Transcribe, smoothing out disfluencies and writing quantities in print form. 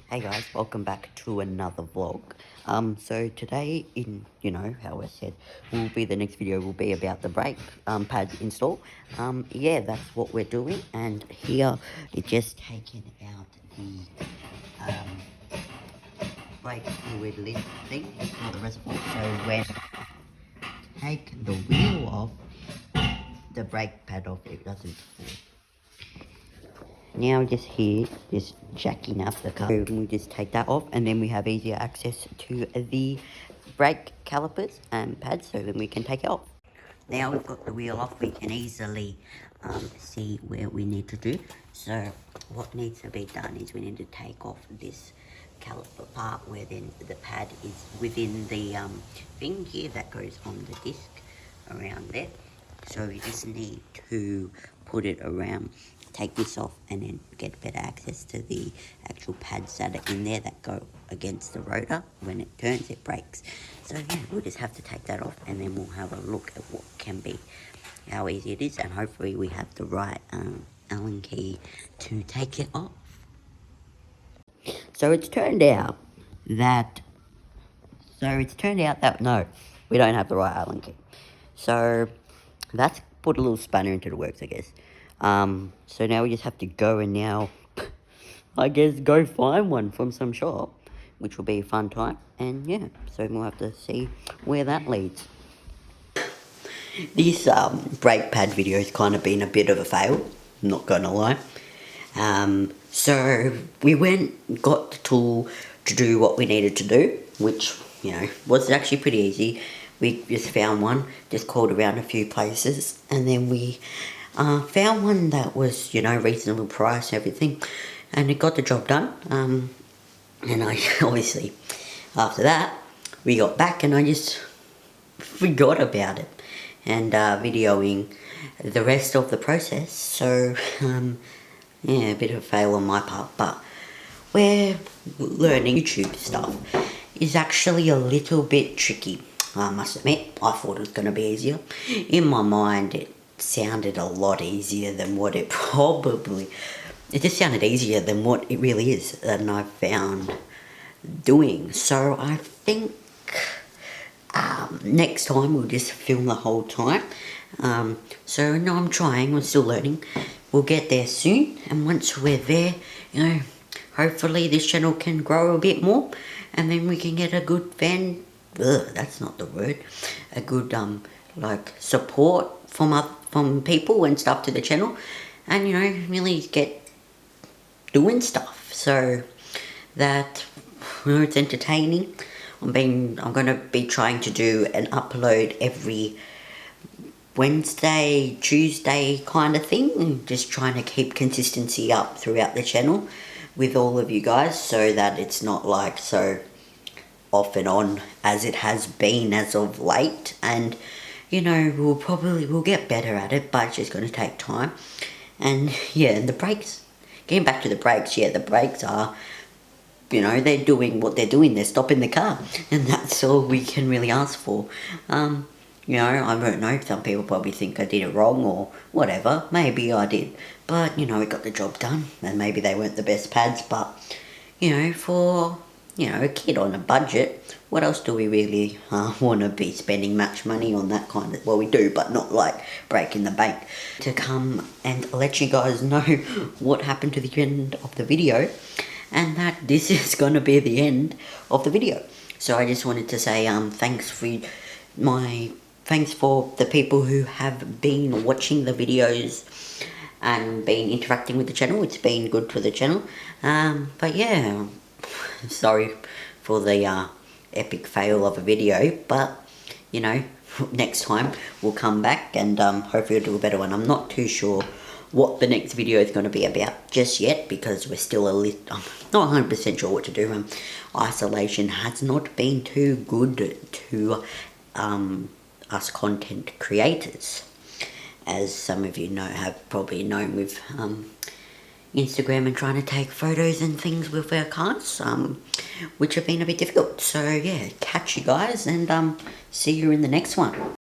Hey guys, welcome back to another vlog. So today how I said, the next video will be about the brake pad install. Yeah, that's what we're doing, and here it's just taking out the brake fluid lid thing for the reservoir. So when take the wheel off, the brake pad off, it doesn't fall. Now just here, just jacking up the car. So we just take that off, and then we have easier access to the brake calipers and pads, so then we can take it off. Now we've got the wheel off, we can easily see where we need to do. So what needs to be done is we need to take off this caliper part where then the pad is within the thing here that goes on the disc around there. So we just need to put it around, take this off, and then get better access to the actual pads that are in there that go against the rotor. When it turns, it breaks. So yeah, we'll just have to take that off, and then we'll have a look at what can be, how easy it is, and hopefully we have the right Allen key to take it off. So it's turned out that, no, we don't have the right Allen key. So that's put a little spanner into the works, I guess. So now we just have to go and now, I guess, go find one from some shop, which will be a fun time. And yeah, so we'll have to see where that leads. This brake pad video has kind of been a bit of a fail, not gonna lie. So we got the tool to do what we needed to do, which, was actually pretty easy. We just found one, just called around a few places, and then we found one that was, reasonable price, everything, and it got the job done. And I, obviously, after that, we got back and I just forgot about it, and videoing the rest of the process. So, yeah, a bit of a fail on my part, but we're learning. YouTube stuff is actually a little bit tricky, I must admit. I thought it was going to be easier. In my mind, it sounded a lot easier than what it probably... It just sounded easier than what it really is, and I found doing. So I think next time we'll just film the whole time. So no, I'm trying, we're still learning. We'll get there soon, and once we're there, hopefully this channel can grow a bit more, and then we can get a good that's not the word, a good support from people and stuff to the channel, and really get doing stuff so that it's entertaining. I'm gonna be trying to do an upload every Wednesday, Tuesday kind of thing, just trying to keep consistency up throughout the channel with all of you guys, so that it's not like so off and on as it has been as of late. And we'll get better at it, but it's just going to take time. And yeah, and the brakes, getting back to the brakes, yeah, the brakes are, they're doing what they're doing, they're stopping the car, and that's all we can really ask for. I don't know, some people probably think I did it wrong or whatever, maybe I did, but we got the job done, and maybe they weren't the best pads, but for a kid on a budget, what else do we really want to be spending much money on that kind of... Well, we do, but not like breaking the bank. To come and let you guys know what happened to the end of the video, and that this is going to be the end of the video. So I just wanted to say thanks for the people who have been watching the videos and been interacting with the channel. It's been good for the channel. But yeah, sorry for the epic fail of a video, but next time we'll come back and hopefully we'll do a better one. I'm not too sure what the next video is going to be about just yet, because we're still I'm not 100% sure what to do. Isolation has not been too good to us content creators, as some of you have probably known with Instagram and trying to take photos and things with our cars, which have been a bit difficult. So yeah, catch you guys, and see you in the next one.